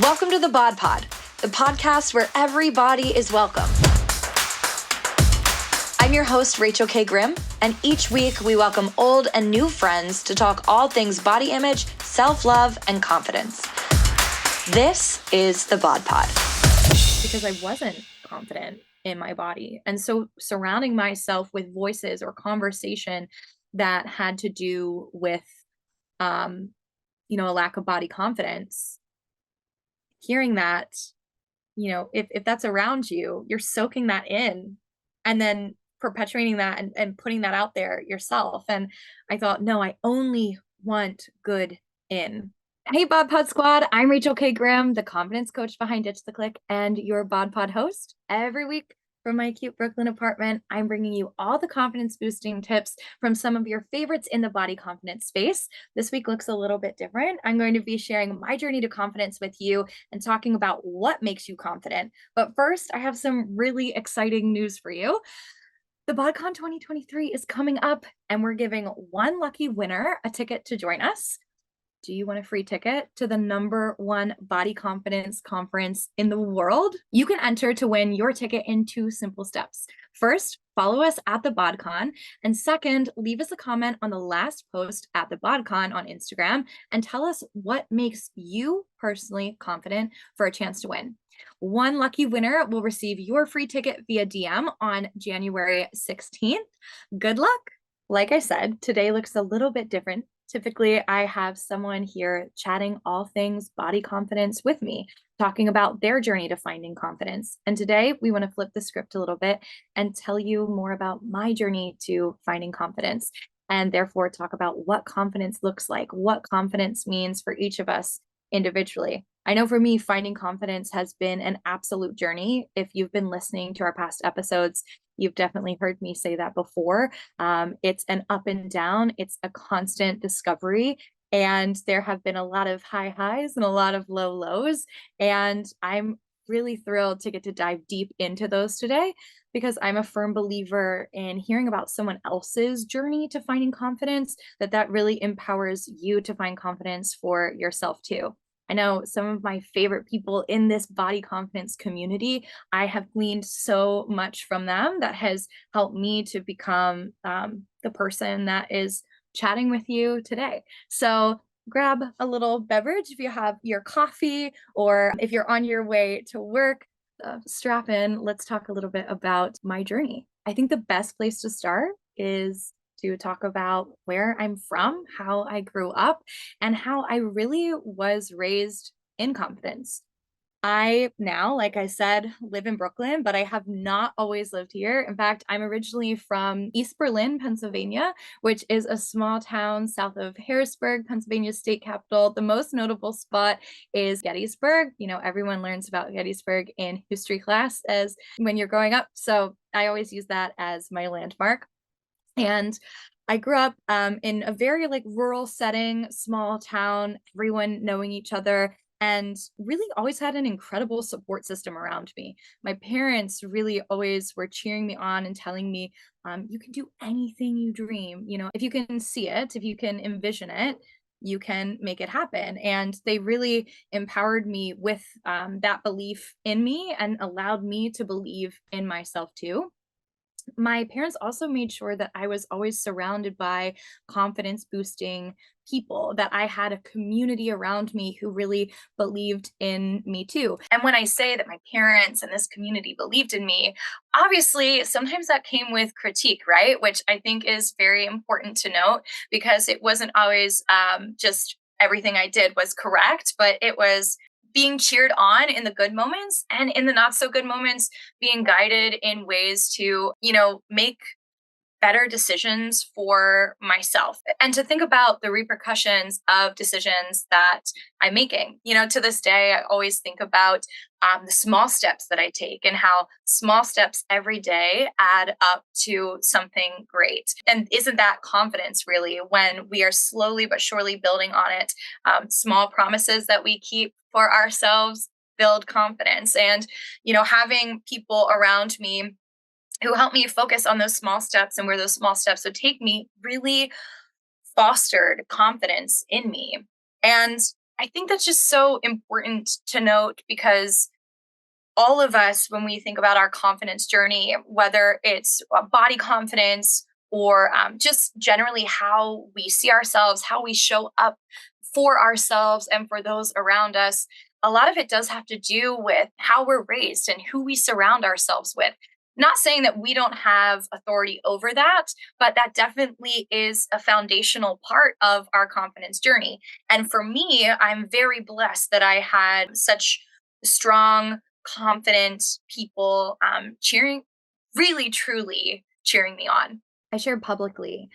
Welcome to the BodPod, the podcast where everybody is welcome. I'm your host, Rachel K. Grimm, and each week we welcome old and new friends to talk all things body image, self-love, and confidence. This is the BodPod. Because I wasn't confident in my body. And so surrounding myself with voices or conversation that had to do with, a lack of body confidence, hearing that, if that's around you, you're soaking that in and then perpetuating that and putting that out there yourself. And I thought, no, I only want good in. Hey, BodPod Squad, I'm Rachel K. Grimm, the confidence coach behind Ditch the Click and your BodPod host. Every week from my cute Brooklyn apartment, I'm bringing you all the confidence boosting tips from some of your favorites in the body confidence space. This week looks a little bit different. I'm going to be sharing my journey to confidence with you and talking about what makes you confident. But first, I have some really exciting news for you. The BodCon 2023 is coming up, and we're giving one lucky winner a ticket to join us. Do you want a free ticket to the #1 body confidence conference in the world? You can enter to win your ticket in 2 simple steps. First, follow us at the BodCon. And second, leave us a comment on the last post at the BodCon on Instagram and tell us what makes you personally confident for a chance to win. One lucky winner will receive your free ticket via DM on January 16th. Good luck. Like I said, today looks a little bit different. Typically, I have someone here chatting all things body confidence with me, talking about their journey to finding confidence. And today we want to flip the script a little bit and tell you more about my journey to finding confidence, and therefore talk about what confidence looks like, what confidence means for each of us individually. I know for me, finding confidence has been an absolute journey. If you've been listening to our past episodes, you've definitely heard me say that before. It's an up and down. It's a constant discovery. And there have been a lot of high highs and a lot of low lows. And I'm really thrilled to get to dive deep into those today, because I'm a firm believer in hearing about someone else's journey to finding confidence, that really empowers you to find confidence for yourself too. I know some of my favorite people in this body confidence community, I have gleaned so much from them that has helped me to become the person that is chatting with you today. So grab a little beverage if you have your coffee, or if you're on your way to work, strap in. Let's talk a little bit about my journey. I think the best place to start is to talk about where I'm from, how I grew up, and how I really was raised in confidence. I now, like I said, live in Brooklyn, but I have not always lived here. In fact, I'm originally from East Berlin, Pennsylvania, which is a small town south of Harrisburg, Pennsylvania's state capital. The most notable spot is Gettysburg. Everyone learns about Gettysburg in history class as when you're growing up. So I always use that as my landmark. And I grew up in a very rural setting, small town, everyone knowing each other, and really always had an incredible support system around me. My parents really always were cheering me on and telling me, you can do anything you dream. If you can see it, if you can envision it, you can make it happen. And they really empowered me with that belief in me and allowed me to believe in myself too. My parents also made sure that I was always surrounded by confidence boosting people, that I had a community around me who really believed in me too. And when I say that my parents and this community believed in me, obviously sometimes that came with critique, right? Which I think is very important to note, because it wasn't always just everything I did was correct, but it was being cheered on in the good moments, and in the not so good moments, being guided in ways to, make better decisions for myself and to think about the repercussions of decisions that I'm making. To this day, I always think about the small steps that I take and how small steps every day add up to something great. And isn't that confidence really, when we are slowly but surely building on it? Small promises that we keep for ourselves build confidence. And, having people around me who helped me focus on those small steps and where those small steps would take me really fostered confidence in me. And I think that's just so important to note because all of us, when we think about our confidence journey, whether it's body confidence or just generally how we see ourselves, how we show up for ourselves and for those around us, a lot of it does have to do with how we're raised and who we surround ourselves with. Not saying that we don't have authority over that, but that definitely is a foundational part of our confidence journey. And for me, I'm very blessed that I had such strong, confident people cheering, really, truly cheering me on. I shared publicly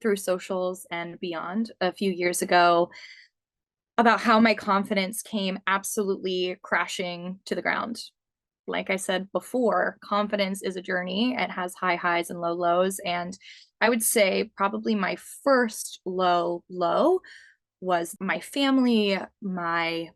through socials and beyond a few years ago about how my confidence came absolutely crashing to the ground. Like I said before, confidence is a journey. It has high highs and low lows. And I would say probably my first low was my family, my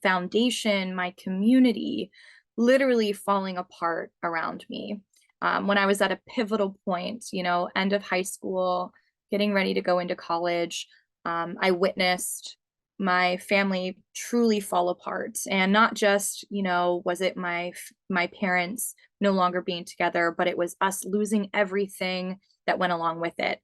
foundation, my community literally falling apart around me. When I was at a pivotal point, end of high school, getting ready to go into college, I witnessed my family truly fall apart. And not just, was it my parents no longer being together, but it was us losing everything that went along with it.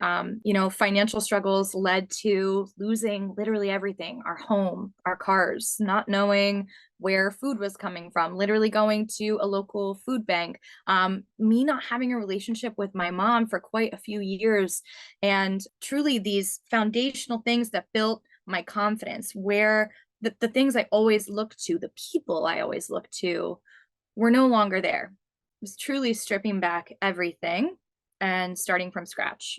Financial struggles led to losing literally everything, our home, our cars, not knowing where food was coming from, literally going to a local food bank, me not having a relationship with my mom for quite a few years. And truly these foundational things that built my confidence, where the things I always looked to, the people I always looked to, were no longer there. It was truly stripping back everything and starting from scratch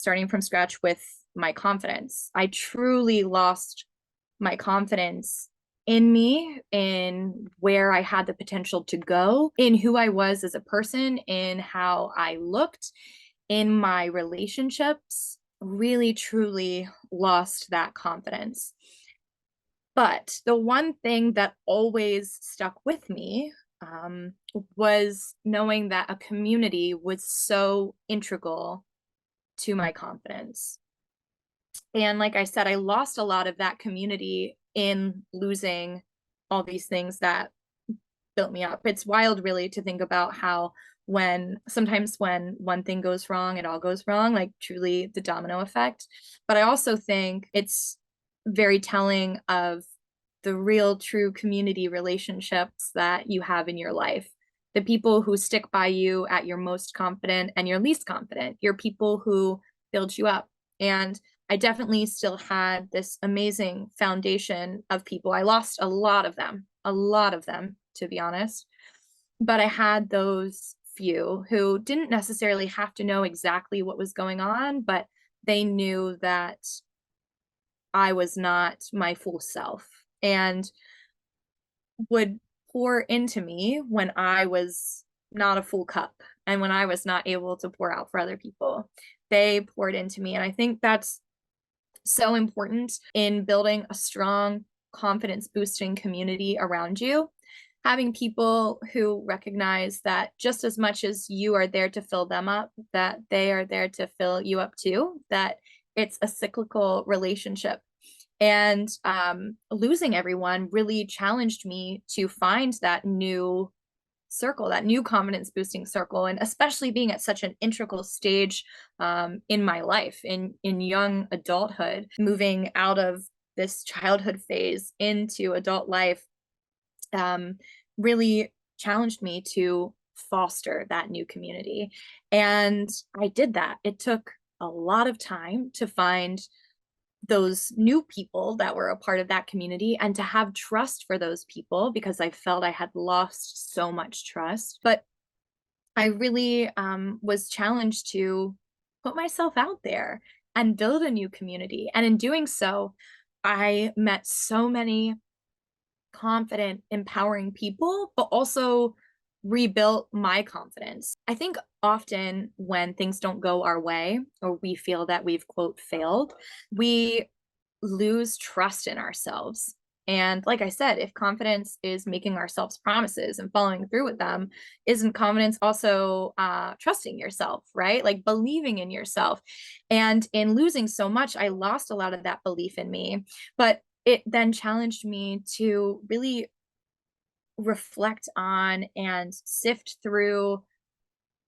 with my confidence. I truly lost my confidence in me, in where I had the potential to go, in who I was as a person, in how I looked, in my relationships. Really, truly lost that confidence. But the one thing that always stuck with me was knowing that a community was so integral to my confidence. And like I said, I lost a lot of that community in losing all these things that built me up. It's wild, really, to think about how sometimes when one thing goes wrong, it all goes wrong, like truly the domino effect. But I also think it's very telling of the real, true community relationships that you have in your life. The people who stick by you at your most confident and your least confident, your people who build you up. And I definitely still had this amazing foundation of people. I lost a lot of them, to be honest. But I had those few who didn't necessarily have to know exactly what was going on, but they knew that I was not my full self and would pour into me when I was not a full cup and when I was not able to pour out for other people. They poured into me. And I think that's so important in building a strong, confidence boosting community around you. Having people who recognize that just as much as you are there to fill them up, that they are there to fill you up too, that it's a cyclical relationship. And losing everyone really challenged me to find that new circle, that new confidence boosting circle, and especially being at such an integral stage in my life, in young adulthood, moving out of this childhood phase into adult life, really challenged me to foster that new community. And I did that. It took a lot of time to find those new people that were a part of that community and to have trust for those people, because I felt I had lost so much trust. But I really was challenged to put myself out there and build a new community. And in doing so, I met so many confident, empowering people, but also rebuilt my confidence. I think often when things don't go our way or we feel that we've, quote, failed, we lose trust in ourselves. And like I said, if confidence is making ourselves promises and following through with them, isn't confidence also trusting yourself, right? Like believing in yourself. And in losing so much, I lost a lot of that belief in me. But it then challenged me to really reflect on and sift through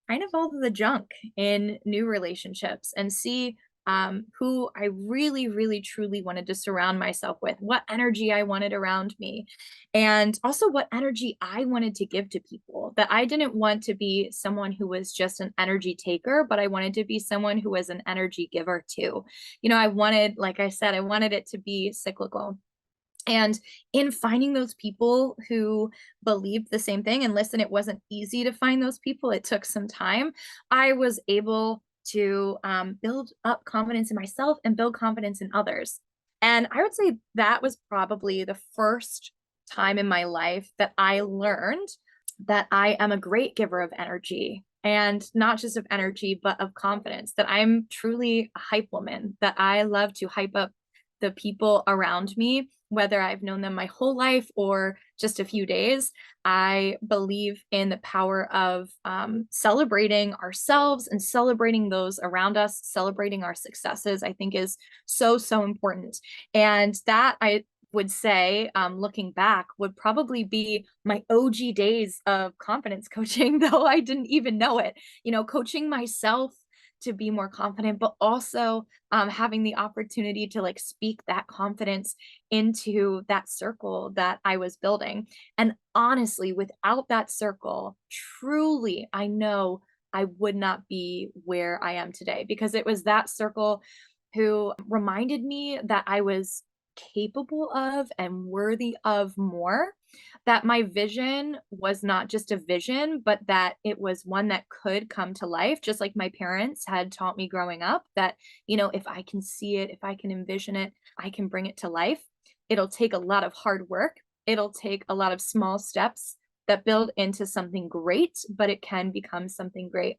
kind of all of the junk in new relationships and see who I really, really, truly wanted to surround myself with, what energy I wanted around me, and also what energy I wanted to give to people. That I didn't want to be someone who was just an energy taker, but I wanted to be someone who was an energy giver too. I wanted, like I said, I wanted it to be cyclical. And in finding those people who believed the same thing, and listen, it wasn't easy to find those people, it took some time. I was able to build up confidence in myself and build confidence in others. And I would say that was probably the first time in my life that I learned that I am a great giver of energy. And not just of energy, but of confidence, that I'm truly a hype woman, that I love to hype up the people around me, whether I've known them my whole life or just a few days. I believe in the power of celebrating ourselves and celebrating those around us, celebrating our successes, I think is so, so important. And that I would say, looking back, would probably be my OG days of confidence coaching, though I didn't even know it. Coaching myself to be more confident, but also having the opportunity to like speak that confidence into that circle that I was building. And honestly, without that circle, truly, I know I would not be where I am today, because it was that circle who reminded me that I was capable of and worthy of more, that my vision was not just a vision, but that it was one that could come to life, just like my parents had taught me growing up, that, if I can see it, if I can envision it, I can bring it to life. It'll take a lot of hard work. It'll take a lot of small steps that build into something great, but it can become something great.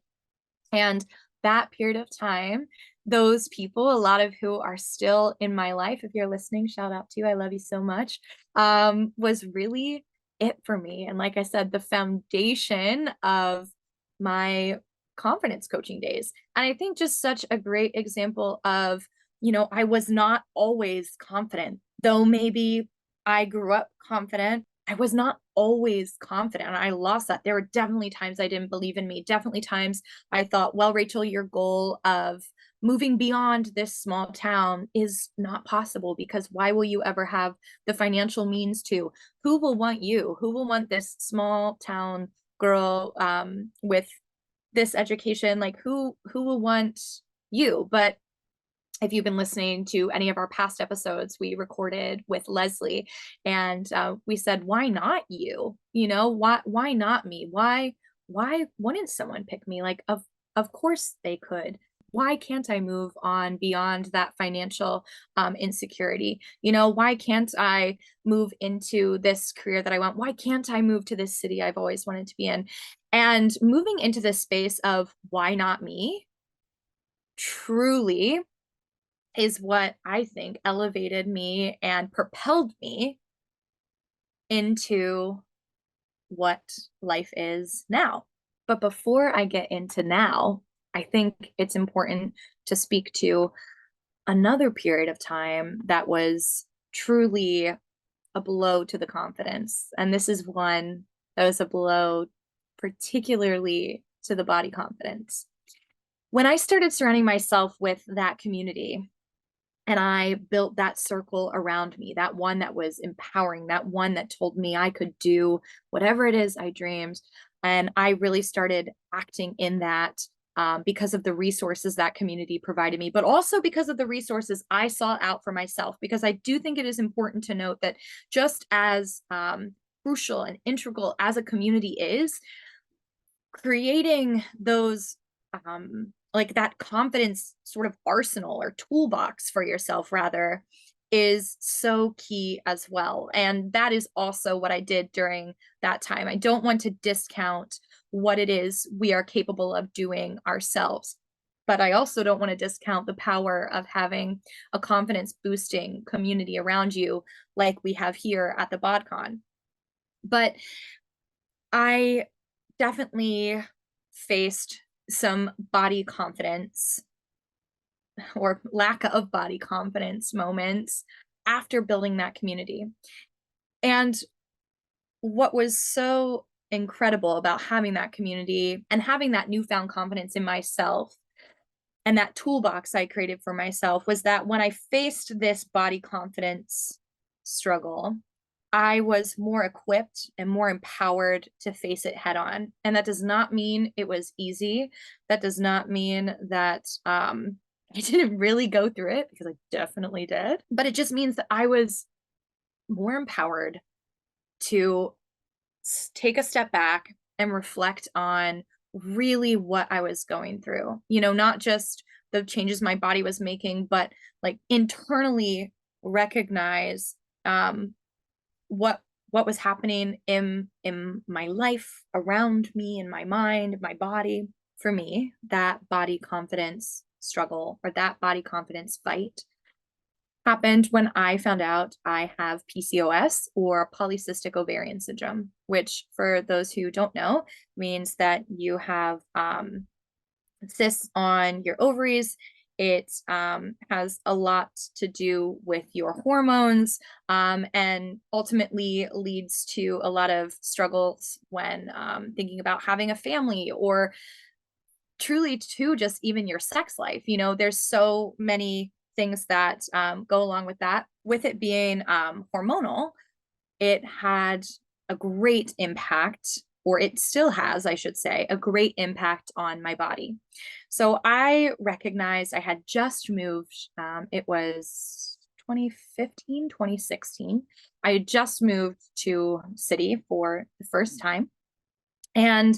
And that period of time, those people, a lot of who are still in my life, if you're listening, shout out to you, I love you so much, was really it for me. And like I said, the foundation of my confidence coaching days. And I think just such a great example of, I was not always confident, though maybe I grew up confident. I was not always confident. I lost that. There were definitely times I didn't believe in me, definitely times I thought, well, Rachel, your goal of moving beyond this small town is not possible, because why will you ever have the financial means to? Who will want you? Who will want this small town girl with this education? Like who will want you? But if you've been listening to any of our past episodes, we recorded with Leslie, and we said, why not you? Why not me? Why wouldn't someone pick me? Like, of course they could. Why can't I move on beyond that financial insecurity? Why can't I move into this career that I want? Why can't I move to this city I've always wanted to be in? And moving into this space of why not me truly is what I think elevated me and propelled me into what life is now. But before I get into now, I think it's important to speak to another period of time that was truly a blow to the confidence. And this is one that was a blow particularly to the body confidence. When I started surrounding myself with that community, and I built that circle around me, that one that was empowering, that one that told me I could do whatever it is I dreamed. And I really started acting in that because of the resources that community provided me, but also because of the resources I sought out for myself. Because I do think it is important to note that just as crucial and integral as a community is, creating those like that confidence sort of arsenal or toolbox for yourself rather is so key as well. And that is also what I did during that time. I don't want to discount what it is we are capable of doing ourselves, but I also don't want to discount the power of having a confidence boosting community around you like we have here at the BodCon. But I definitely faced some body confidence or lack of body confidence moments after building that community. And what was so incredible about having that community and having that newfound confidence in myself and that toolbox I created for myself was that when I faced this body confidence struggle, I was more equipped and more empowered to face it head on. And that does not mean it was easy. That does not mean that I didn't really go through it, because I definitely did. But it just means that I was more empowered to take a step back and reflect on really what I was going through. Not just the changes my body was making, but like internally recognize what was happening in my life, around me, in my mind, my body. For me, that body confidence struggle, or that body confidence fight, happened when I found out I have PCOS, or polycystic ovarian syndrome, which, for those who don't know, means that you have cysts on your ovaries. It has a lot to do with your hormones, and ultimately leads to a lot of struggles when thinking about having a family, or truly to just even your sex life. There's so many things that go along with that. With it being hormonal, it had a great impact, or it still has, I should say, a great impact on my body. So I recognized I had just moved, it was 2015, 2016. I had just moved to city for the first time. And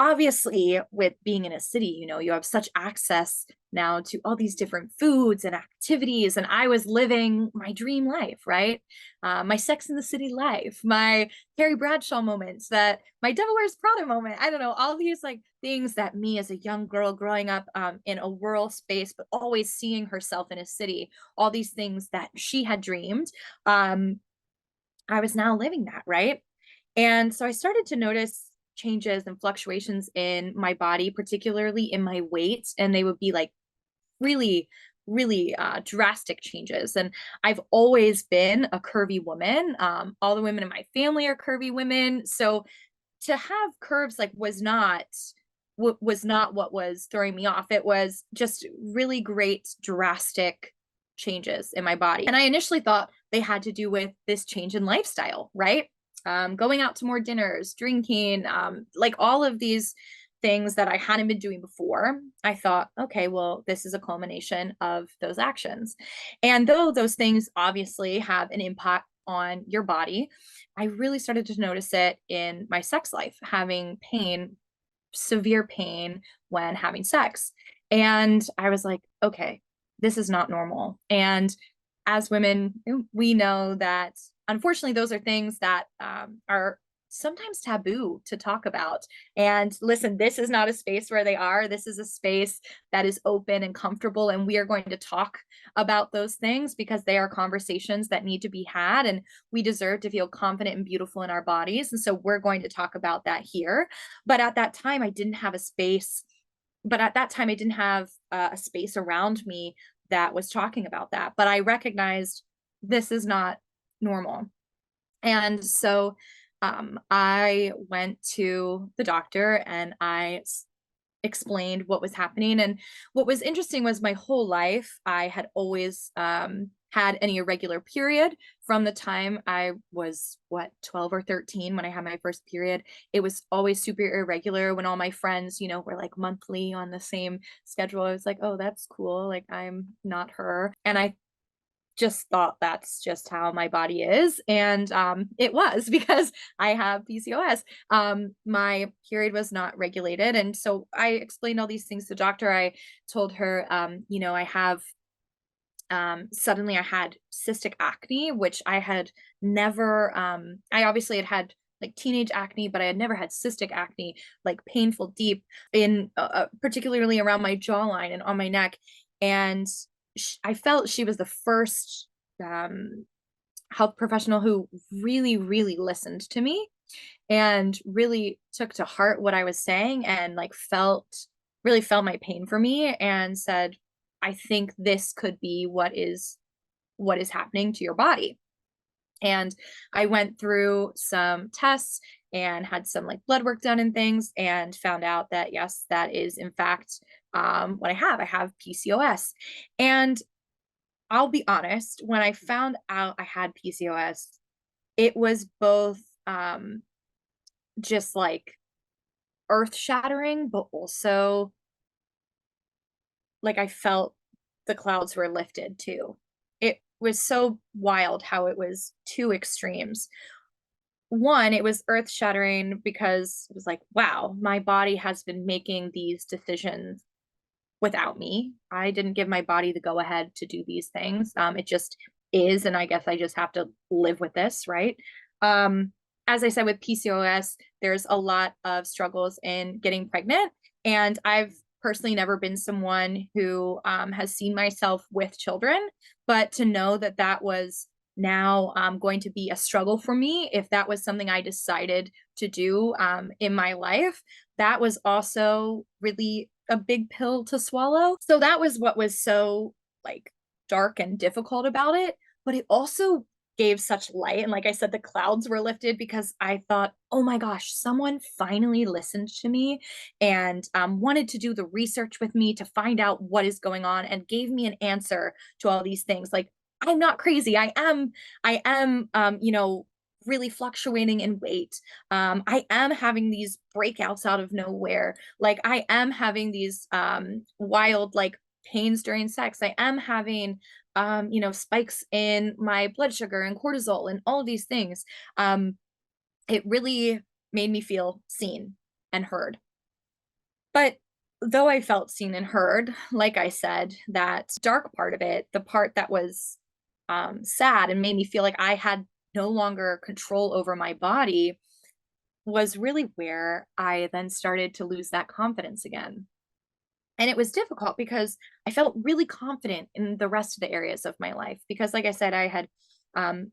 obviously, with being in a city, you have such access now to all these different foods and activities. And I was living my dream life, right? My Sex in the City life, my Carrie Bradshaw moments, that my Devil Wears Prada moment. I don't know, all these like things that me as a young girl growing up in a rural space, but always seeing herself in a city, all these things that she had dreamed. I was now living that, right? And so I started to notice changes and fluctuations in my body, particularly in my weight. And they would be like really, really drastic changes. And I've always been a curvy woman. All the women in my family are curvy women. So to have curves like was not what was throwing me off. It was just really great, drastic changes in my body. And I initially thought they had to do with this change in lifestyle, right? Going out to more dinners, drinking, like all of these things that I hadn't been doing before. I thought, okay, well, this is a culmination of those actions. And though those things obviously have an impact on your body, I really started to notice it in my sex life, having pain, severe pain when having sex. And I was like, okay, this is not normal. And as women, we know that unfortunately those are things that are sometimes taboo to talk about. And listen, this is not a space where they are. This is a space that is open and comfortable. And we are going to talk about those things because they are conversations that need to be had. And we deserve to feel confident and beautiful in our bodies. And so we're going to talk about that here. But at that time, I didn't have a space. But at that time, I didn't have a space around me that was talking about that. But I recognized this is not normal. And so I went to the doctor and I explained what was happening. And what was interesting was my whole life, I had always had an irregular period from the time I was, 12 or 13 when I had my first period. It was always super irregular. When all my friends, were like monthly on the same schedule, I was like, oh, that's cool. Like, I'm not her. And I just thought that's just how my body is. And it was because I have PCOS. My period was not regulated. And so I explained all these things to the doctor. I told her, I have, suddenly I had cystic acne, which I had never, I obviously had like teenage acne, but I had never had cystic acne, like painful deep in, particularly around my jawline and on my neck. And I felt she was the first health professional who really, really listened to me and really took to heart what I was saying, and like really felt my pain for me and said, I think this could be what is what is happening to your body. And I went through some tests and had some like blood work done and things, and found out that yes, that is in fact what I have. I have PCOS. And I'll be honest, when I found out I had PCOS, it was both just like earth shattering, but also like I felt the clouds were lifted too. It was so wild how it was two extremes. One, it was earth shattering because it was like, wow, my body has been making these decisions without me. I didn't give my body the go ahead to do these things. It just is, and I guess I just have to live with this, right? Um, as I said with PCOS, there's a lot of struggles in getting pregnant, and I've personally never been someone who has seen myself with children, but to know that that was now going to be a struggle for me if that was something I decided to do in my life, that was also really a big pill to swallow. So that was what was so like dark and difficult about it. But it also gave such light. And like I said, the clouds were lifted because I thought, oh my gosh, someone finally listened to me and wanted to do the research with me to find out what is going on and gave me an answer to all these things. Like, I'm not crazy. I am, really fluctuating in weight. I am having these breakouts out of nowhere. Like I am having these wild like pains during sex. I am having spikes in my blood sugar and cortisol and all of these things. It really made me feel seen and heard. But though I felt seen and heard, like I said, that dark part of it, the part that was sad and made me feel like I had no longer control over my body, was really where I then started to lose that confidence again. And it was difficult because I felt really confident in the rest of the areas of my life. Because, like I said, I had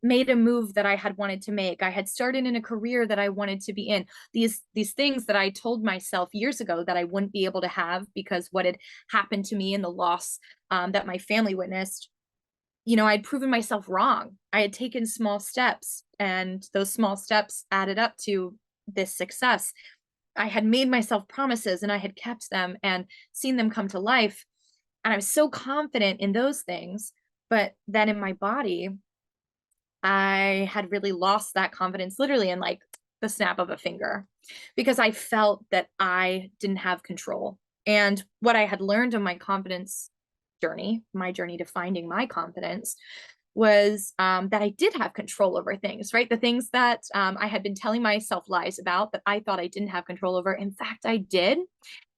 made a move that I had wanted to make. I had started in a career that I wanted to be in. These things that I told myself years ago that I wouldn't be able to have because what had happened to me and the loss that my family witnessed. I'd proven myself wrong. I had taken small steps, and those small steps added up to this success. I had made myself promises and I had kept them and seen them come to life. And I was so confident in those things. But then in my body, I had really lost that confidence literally in like the snap of a finger because I felt that I didn't have control. And what I had learned on my confidence journey, my journey to finding my confidence, was that I did have control over things, right? The things that I had been telling myself lies about that I thought I didn't have control over. In fact, I did.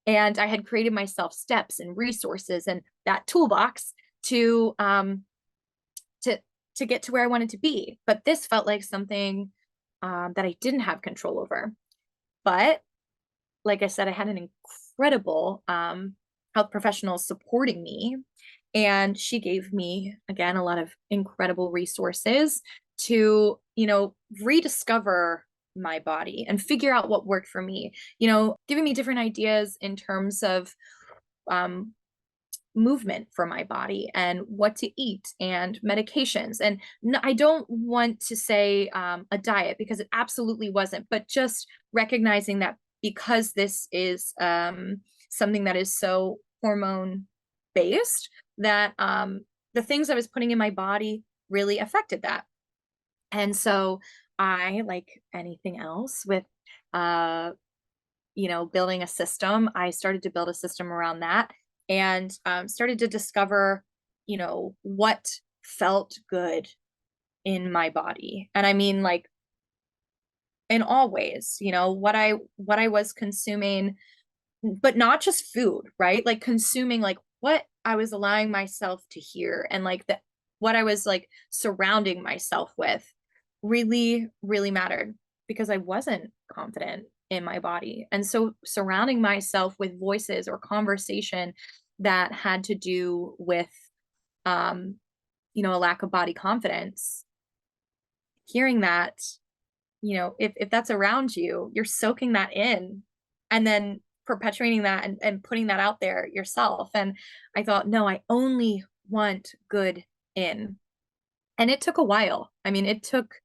And I had created myself steps and resources and that toolbox to to to get to where I wanted to be. But this felt like something that I didn't have control over. But like I said, I had an incredible health professional supporting me. And she gave me, again, a lot of incredible resources to, rediscover my body and figure out what worked for me, giving me different ideas in terms of um, movement for my body and what to eat and medications. And I don't want to say a diet because it absolutely wasn't, but just recognizing that because this is something that is so hormone based, that the things I was putting in my body really affected that. And so I, like anything else with building a system, I started to build a system around that and started to discover, what felt good in my body. And I mean, like in all ways, what I was consuming, but not just food, right? Like consuming like what I was allowing myself to hear and like what I was like surrounding myself with really, really mattered because I wasn't confident in my body. And so surrounding myself with voices or conversation that had to do with um, a lack of body confidence, hearing that, if that's around you, you're soaking that in and then perpetuating that and putting that out there yourself. And I thought, no, I only want good in. And it took a while. I mean, it took,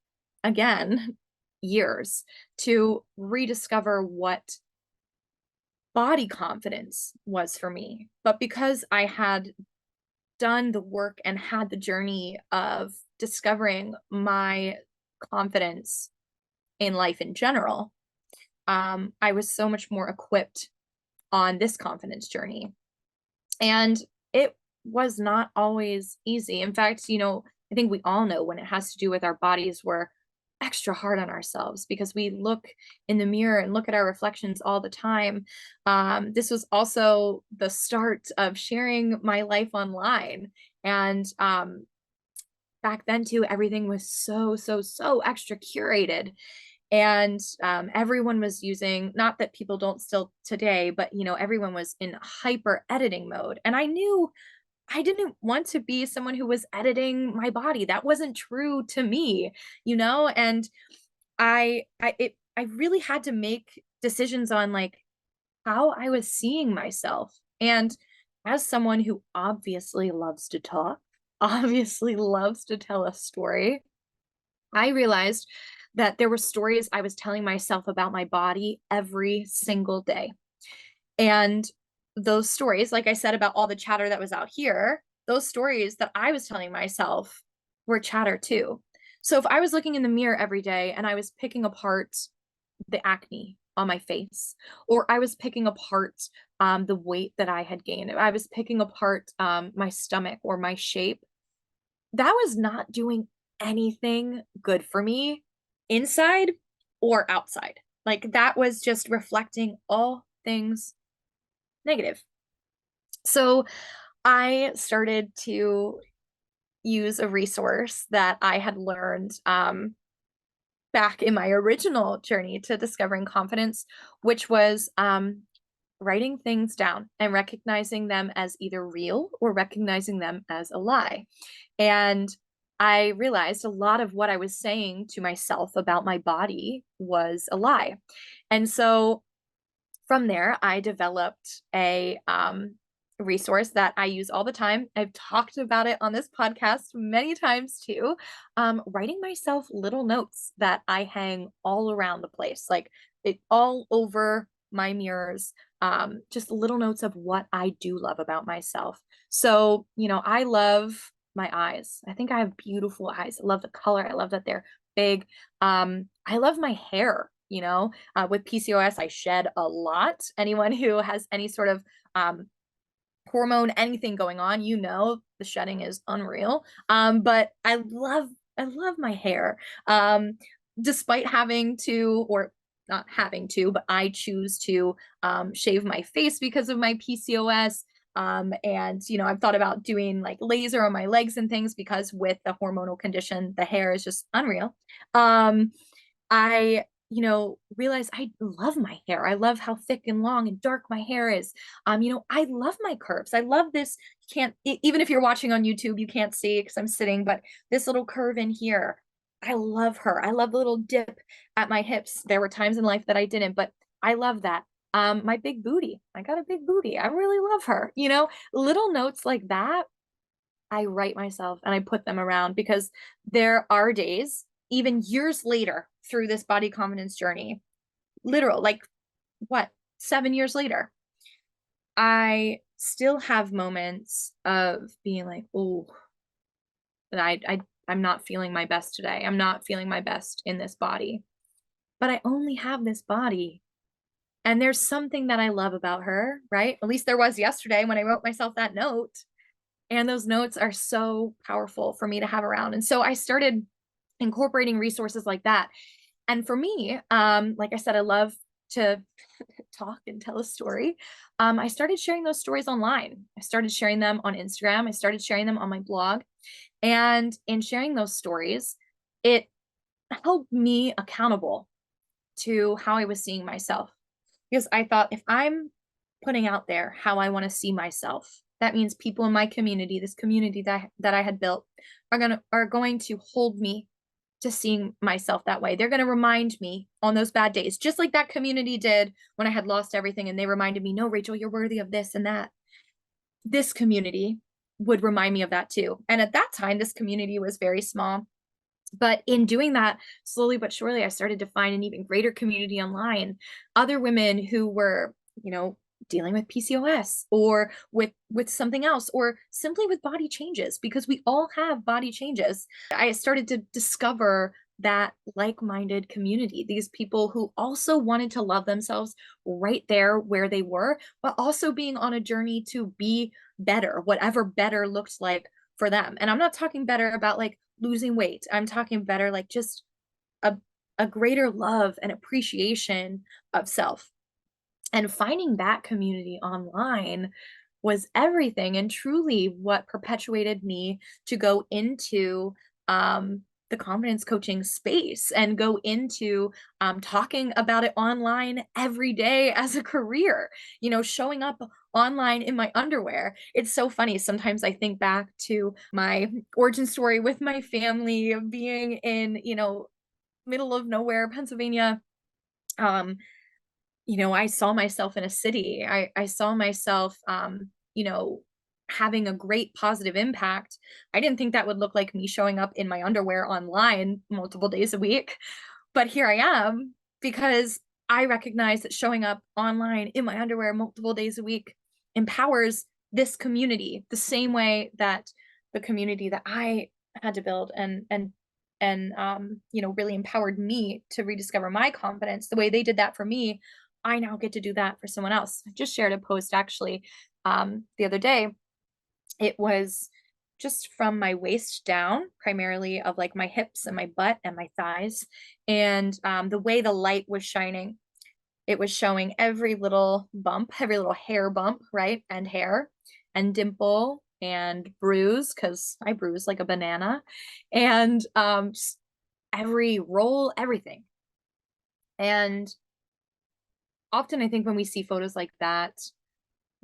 again, years to rediscover what body confidence was for me. But because I had done the work and had the journey of discovering my confidence in life in general, I was so much more equipped on this confidence journey. And it was not always easy. In fact, I think we all know when it has to do with our bodies, we're extra hard on ourselves because we look in the mirror and look at our reflections all the time. This was also the start of sharing my life online. And back then, too, everything was so extra curated. And everyone was using, not that people don't still today, but everyone was in hyper editing mode. And I knew I didn't want to be someone who was editing my body. That wasn't true to me, and I really had to make decisions on like how I was seeing myself. And as someone who obviously loves to talk, obviously loves to tell a story, I realized that there were stories I was telling myself about my body every single day. And those stories, like I said about all the chatter that was out here, those stories that I was telling myself were chatter too. So if I was looking in the mirror every day and I was picking apart the acne on my face, or I was picking apart the weight that I had gained, I was picking apart my stomach or my shape, that was not doing anything good for me inside or outside. Like that was just reflecting all things negative. So I started to use a resource that I had learned back in my original journey to discovering confidence, which was writing things down and recognizing them as either real or recognizing them as a lie. And I realized a lot of what I was saying to myself about my body was a lie. And so from there, I developed a resource that I use all the time. I've talked about it on this podcast many times too. Writing myself little notes that I hang all around the place, like it all over my mirrors. Just little notes of what I do love about myself. So, I love my eyes. I think I have beautiful eyes. I love the color. I love that they're big. I love my hair. With PCOS, I shed a lot. Anyone who has any sort of hormone, anything going on, the shedding is unreal. But I love my hair. Despite having to, or not having to, but I choose to shave my face because of my PCOS. And I've thought about doing like laser on my legs and things because with the hormonal condition, the hair is just unreal. I realize I love my hair. I love how thick and long and dark my hair is. I love my curves. I love this. You can't, even if you're watching on YouTube, you can't see because I'm sitting, but this little curve in here, I love her. I love the little dip at my hips. There were times in life that I didn't, but I love that. My big booty. I got a big booty. I really love her. Little notes like that, I write myself and I put them around because there are days, even years later through this body confidence journey, literal, like what, 7 years later, I still have moments of being like, oh, I'm not feeling my best today. I'm not feeling my best in this body. But I only have this body. And there's something that I love about her, right? At least there was yesterday when I wrote myself that note. And those notes are so powerful for me to have around. And so I started incorporating resources like that. And for me, like I said, I love to talk and tell a story. I started sharing those stories online. I started sharing them on Instagram. I started sharing them on my blog. And in sharing those stories, it held me accountable to how I was seeing myself. Because I thought if I'm putting out there how I want to see myself, that means people in my community, this community that I had built, are going to hold me to seeing myself that way. They're going to remind me on those bad days, just like that community did when I had lost everything. And they reminded me, no, Rachel, you're worthy of this and that. This community would remind me of that too. And at that time, this community was very small. But in doing that, slowly but surely, I started to find an even greater community online. Other women who were, dealing with PCOS or with something else, or simply with body changes, because we all have body changes. I started to discover that like-minded community, these people who also wanted to love themselves right there where they were, but also being on a journey to be better, whatever better looks like for them. And I'm not talking better about like losing weight. I'm talking better like just a a greater love and appreciation of self. And finding that community online was everything, and truly what perpetuated me to go into the confidence coaching space and go into talking about it online every day as a career, showing up online in my underwear. It's so funny. Sometimes I think back to my origin story with my family of being in, middle of nowhere, Pennsylvania. Um, I saw myself in a city. I saw myself, having a great positive impact. I didn't think that would look like me showing up in my underwear online multiple days a week, but here I am because I recognize that showing up online in my underwear multiple days a week empowers this community the same way that the community that I had to build and really empowered me to rediscover my confidence the way they did that for me. I now get to do that for someone else. I just shared a post actually the other day. It was just from my waist down, primarily of like my hips and my butt and my thighs. And the way the light was shining, it was showing every little bump, every little hair bump, right? And hair and dimple and bruise, because I bruise like a banana, and just every roll, everything. And often I think when we see photos like that,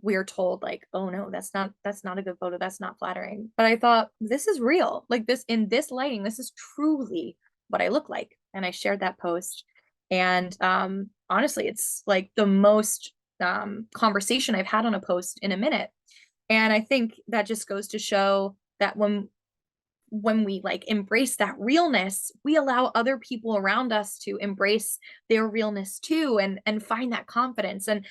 we're told like, oh no, that's not a good photo, that's not flattering. But I thought, this is real, like this in this lighting, this is truly what I look like. And I shared that post, and honestly, it's like the most conversation I've had on a post in a minute. And I think that just goes to show that when we like embrace that realness, we allow other people around us to embrace their realness too, and find that confidence. And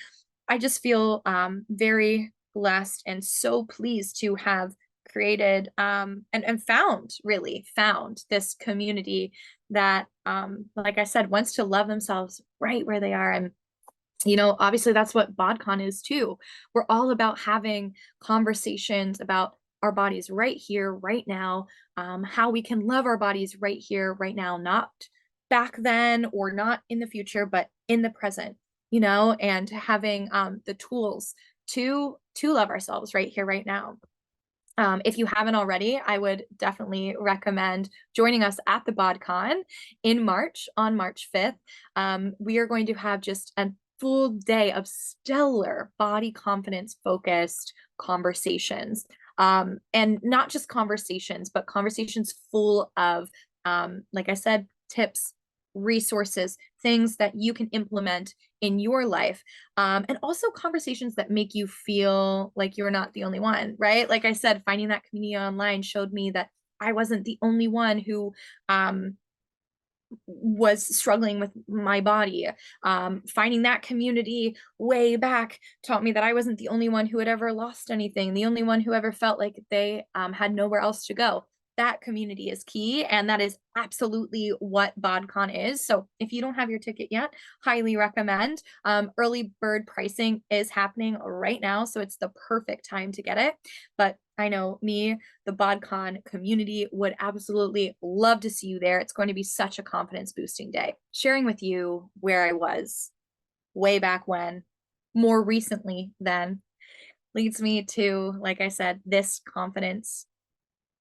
I just feel very blessed and so pleased to have created and found this community that like I said, wants to love themselves right where they are. And obviously that's what BodCon is too. We're all about having conversations about our bodies right here, right now, how we can love our bodies right here, right now, not back then or not in the future, but in the present, and having the tools to love ourselves right here, right now. If you haven't already, I would definitely recommend joining us at the BodCon in March, on March 5th. We are going to have just a full day of stellar body confidence focused conversations. And not just conversations, but conversations full of, like I said, tips, resources, things that you can implement in your life, and also conversations that make you feel like you're not the only one, right? Like I said, finding that community online showed me that I wasn't the only one who was struggling with my body. Finding that community way back taught me that I wasn't the only one who had ever lost anything, the only one who ever felt like they had nowhere else to go. That community is key, and that is absolutely what BodCon is. So if you don't have your ticket yet, highly recommend. Early bird pricing is happening right now, so it's the perfect time to get it. But I know me, the BodCon community, would absolutely love to see you there. It's going to be such a confidence boosting day. Sharing with you where I was way back when, more recently then, leads me to, like I said, this confidence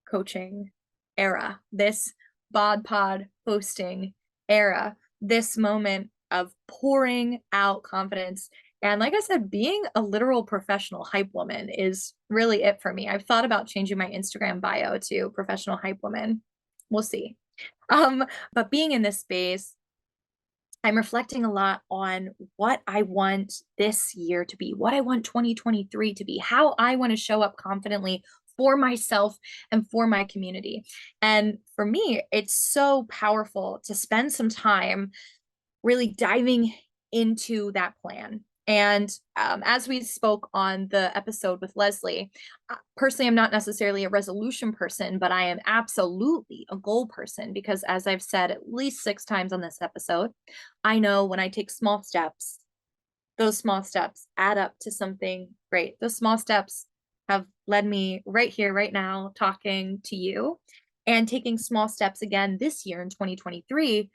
coaching era, this BodPod hosting era, this moment of pouring out confidence. And like I said, being a literal professional hype woman is really it for me. I've thought about changing my Instagram bio to professional hype woman. We'll see. But being in this space, I'm reflecting a lot on what I want this year to be, what I want 2023 to be, how I want to show up confidently for myself and for my community. And for me, it's so powerful to spend some time really diving into that plan. And as we spoke on the episode with Leslie, personally, I'm not necessarily a resolution person, but I am absolutely a goal person because, as I've said at least 6 times on this episode, I know when I take small steps, those small steps add up to something great. Those small steps have led me right here, right now, talking to you, and taking small steps again this year in 2023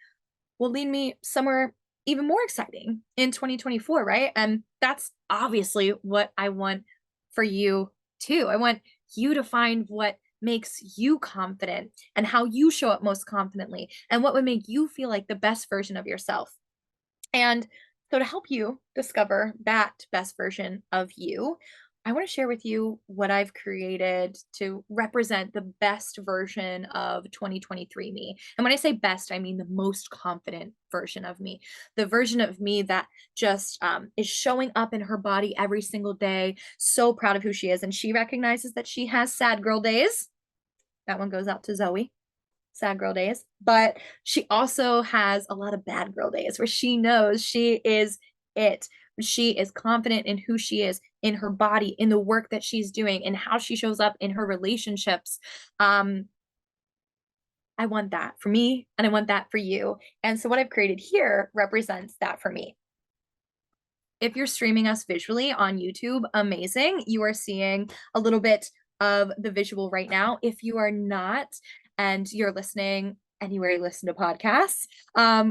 will lead me somewhere even more exciting in 2024, right? And that's obviously what I want for you too. I want you to find what makes you confident and how you show up most confidently and what would make you feel like the best version of yourself. And so, to help you discover that best version of you, I want to share with you what I've created to represent the best version of 2023 me. And when I say best, I mean the most confident version of me, the version of me that just is showing up in her body every single day, so proud of who she is. And she recognizes that she has sad girl days. That one goes out to Zoe, sad girl days, but she also has a lot of bad girl days where she knows she is it. She is confident in who she is, in her body, in the work that she's doing, and how she shows up in her relationships. I want that for me, and I want that for you. And so what I've created here represents that for me. If you're streaming us visually on YouTube, amazing. You are seeing a little bit of the visual right now. If you are not, and you're listening anywhere you listen to podcasts,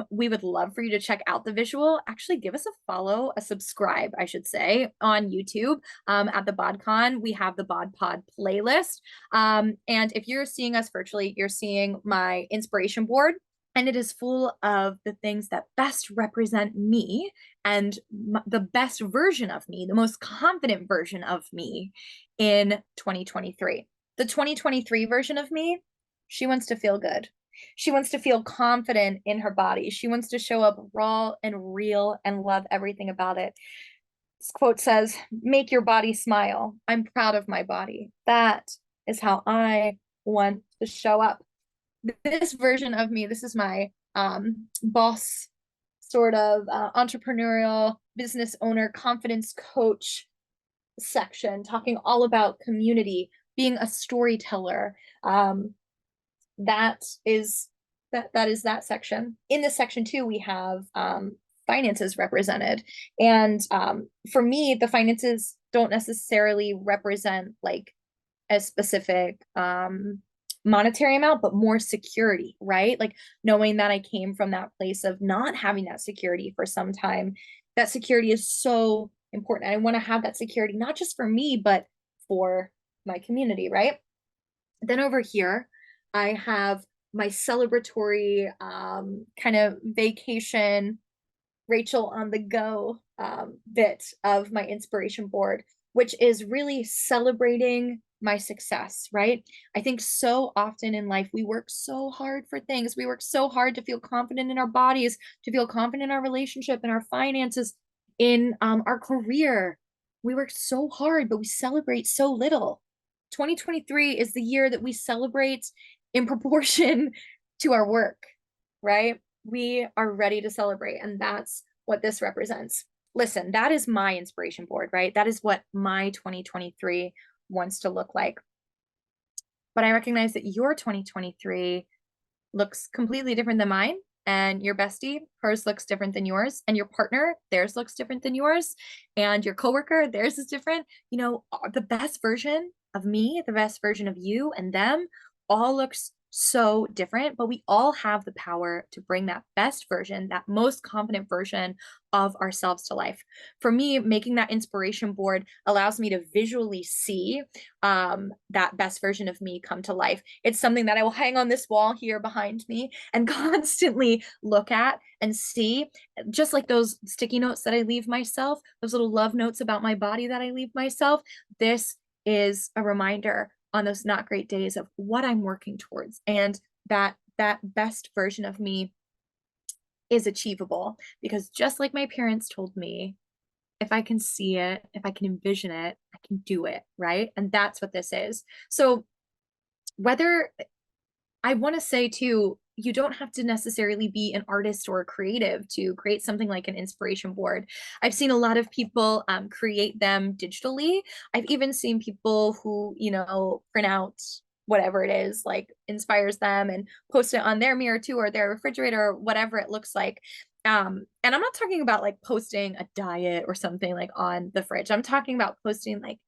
we would love for you to check out the visual. Actually, give us a follow, a subscribe, I should say, on YouTube. At the BodCon, we have the BodPod playlist. And if you're seeing us virtually, you're seeing my inspiration board. And it is full of the things that best represent me and the best version of me, the most confident version of me in 2023. The 2023 version of me, she wants to feel good. She wants to feel confident in her body. She wants to show up raw and real and love everything about it. This quote says, "Make your body smile. I'm proud of my body." That is how I want to show up. This version of me, this is my boss sort of entrepreneurial business owner confidence coach section, talking all about community, being a storyteller. That is that section. In this section too, we have finances represented, and for me, the finances don't necessarily represent like a specific monetary amount, but more security, right? Like knowing that I came from that place of not having that security for some time. That security is so important. I want to have that security, not just for me, but for my community, right? Then over here, I have my celebratory kind of vacation, Rachel on the go bit of my inspiration board, which is really celebrating my success, right? I think so often in life, we work so hard for things. We work so hard to feel confident in our bodies, to feel confident in our relationship, in our finances, in our career. We work so hard, but we celebrate so little. 2023 is the year that we celebrate in proportion to our work, right? We are ready to celebrate, and that's what this represents. Listen, that is my inspiration board, right? That is what my 2023 wants to look like. But I recognize that your 2023 looks completely different than mine, and your bestie, hers looks different than yours, and your partner, theirs looks different than yours, and your coworker, theirs is different. You know, the best version of me, the best version of you and them all looks so different, but we all have the power to bring that best version, that most confident version of ourselves to life. For me, making that inspiration board allows me to visually see that best version of me come to life. It's something that I will hang on this wall here behind me and constantly look at and see, just like those sticky notes that I leave myself, those little love notes about my body that I leave myself. This is a reminder on those not great days of what I'm working towards, and that best version of me is achievable, because just like my parents told me, if I can see it, if I can envision it, I can do it, right? And that's what this is. So whether I want to say too, you don't have to necessarily be an artist or a creative to create something like an inspiration board. I've seen a lot of people create them digitally. I've even seen people who, print out whatever it is, like inspires them and post it on their mirror too, or their refrigerator, or whatever it looks like. And I'm not talking about like posting a diet or something like on the fridge. I'm talking about posting like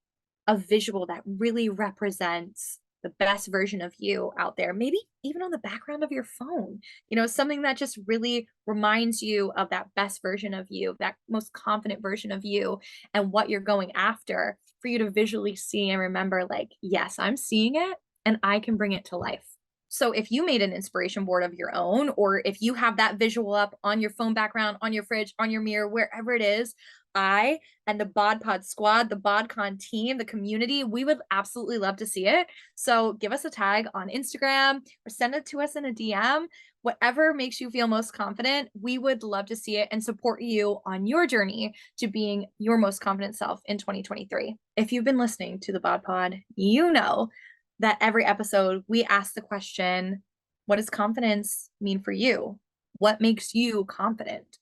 a visual that really represents the best version of you out there, maybe even on the background of your phone, something that just really reminds you of that best version of you, that most confident version of you, and what you're going after, for you to visually see and remember, like, yes, I'm seeing it and I can bring it to life. So if you made an inspiration board of your own, or if you have that visual up on your phone background, on your fridge, on your mirror, wherever it is, I and the BodPod squad, the BodCon team, the community, we would absolutely love to see it. So give us a tag on Instagram or send it to us in a DM. Whatever makes you feel most confident, we would love to see it and support you on your journey to being your most confident self in 2023. If you've been listening to the BodPod, you know that every episode we ask the question, what does confidence mean for you? What makes you confident?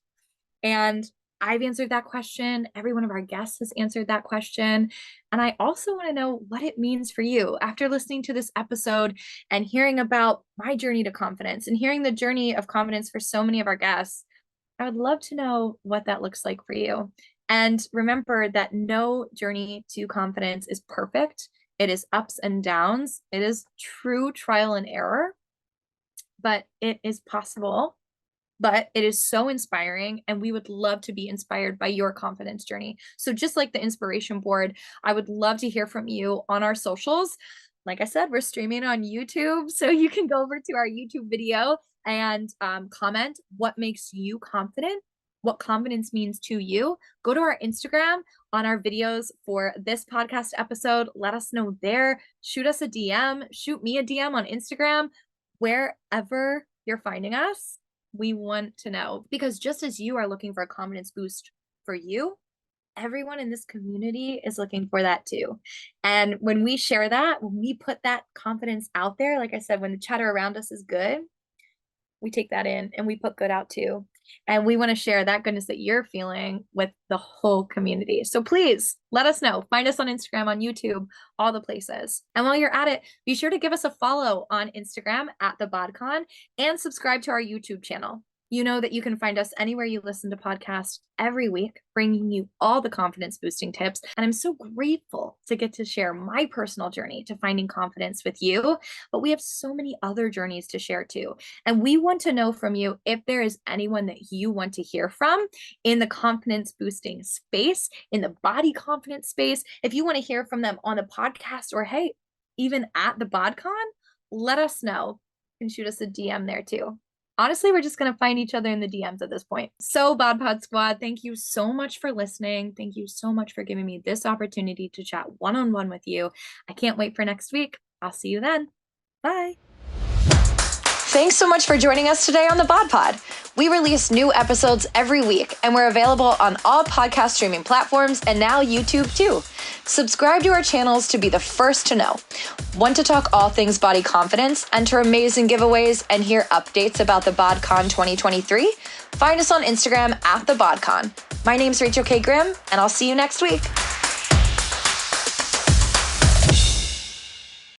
And I've answered that question. Every one of our guests has answered that question. And I also want to know what it means for you. After listening to this episode and hearing about my journey to confidence and hearing the journey of confidence for so many of our guests, I would love to know what that looks like for you. And remember that no journey to confidence is perfect. It is ups and downs. It is true trial and error, but it is possible. But it is so inspiring, and we would love to be inspired by your confidence journey. So just like the inspiration board, I would love to hear from you on our socials. Like I said, we're streaming on YouTube, so you can go over to our YouTube video and comment what makes you confident, what confidence means to you. Go to our Instagram on our videos for this podcast episode. Let us know there. Shoot us a DM. Shoot me a DM on Instagram. Wherever you're finding us, we want to know, because just as you are looking for a confidence boost for you, everyone in this community is looking for that too. And when we share that, when we put that confidence out there, like I said, when the chatter around us is good, we take that in and we put good out too. And we want to share that goodness that you're feeling with the whole community. So please let us know. Find us on Instagram, on YouTube, all the places. And while you're at it, be sure to give us a follow on Instagram at the BodCon and subscribe to our YouTube channel. You know that you can find us anywhere you listen to podcasts every week, bringing you all the confidence boosting tips. And I'm so grateful to get to share my personal journey to finding confidence with you. But we have so many other journeys to share too. And we want to know from you if there is anyone that you want to hear from in the confidence boosting space, in the body confidence space. If you want to hear from them on the podcast, or hey, even at the BodCon, let us know and shoot us a DM there too. Honestly, we're just going to find each other in the DMs at this point. So BodPod Squad, thank you so much for listening. Thank you so much for giving me this opportunity to chat one-on-one with you. I can't wait for next week. I'll see you then. Bye. Thanks so much for joining us today on the BodPod. We release new episodes every week, and we're available on all podcast streaming platforms and now YouTube too. Subscribe to our channels to be the first to know. Want to talk all things body confidence, enter amazing giveaways, and hear updates about the BodCon 2023? Find us on Instagram at the BodCon. My name's Rachel K. Grimm, and I'll see you next week.